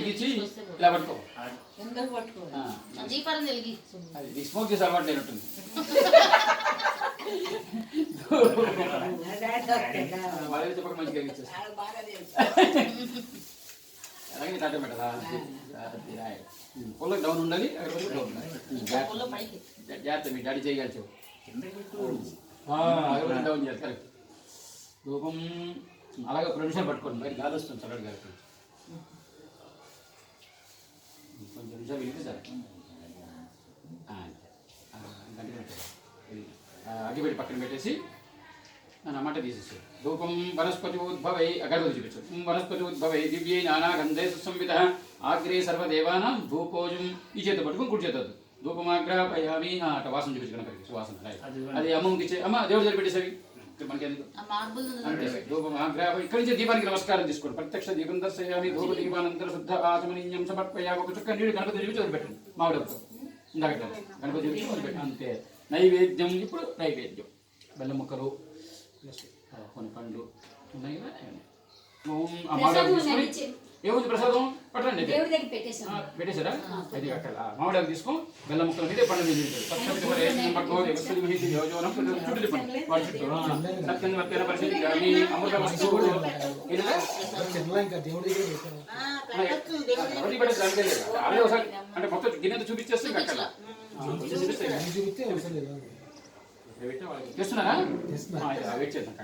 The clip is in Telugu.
వెలిగించి ఇలా పట్టుకో. దీపాలను వెలిగి అది స్మోక్ చేసి అలవాటు లేనట్టుంది. వాళ్ళు చెప్పక మంచిగా వెలిగించేస్తారు. అలాగే తాట పెట్టాలా పొలం డౌన్ ఉండాలి, జాగ్రత్త. మీ డాడీ చేయగలిచు అగరబత్తి డౌన్ చేయాలి. కరెక్ట్. ధూపం అలాగే 2 నిమిషాలు పట్టుకోండి, బయట గాలి వస్తుంది చల్లటి గాలి. కొంచెం నిమిషాలు వెలిగితే సార్ అగ్గిపెట్టి పక్కన పెట్టేసి అన్నమాట తీసేసాడు. ధూపం వనస్పతి ఉద్భవై అగరబత్తి చూపించాడు. వనస్పతి ఉద్భవై దివ్యై నానాగంధే సుసంవిత ఆగ్రే సర్వదేవానాం ధూపోజం. ఈ చేత పట్టుకుని కుడి చేత ధూపమాగ్రహయామి. అట్లా వాసన చూపించడం కరెక్ట్. సువాసన అది అమ్మకి ఇచ్చే. అమ్మ దేవుడి దగ్గర పెట్టేసవి మనకి ఎందుకు అంటే ధూపమాగ్రహ. ఇక్కడి నుంచి దీపానికి నమస్కారం తీసుకోండి. ప్రత్యక్ష దీపం దర్శయామి. ధూప దీపానంతర శుద్ధ ఆచమనీయం సమర్పయామి. ఒక చుక్క నీళ్ళు గణపతి చూపించి వదిలిపెట్టండి. మామిడప్పుడు ఇందాక గణపతి చూపించి వదిలిపెట్టండి. అంతే. నైవేద్యం. ఇప్పుడు నైవేద్యం బెల్లం ముక్కలు కొన్ని పండ్లు ఉన్నాయి కదా. ఏముంది ప్రసాదం పట్టండి. పెట్టేశారా? అది అక్కడ మామిడాకు తీసుకో. బెల్లం ముక్కలు మీద పండు మీద అంటే మొత్తం గిన్నె చూపించేస్తే అక్కడ చేస్తున్నారా? వెయిట్ చేద్దాం.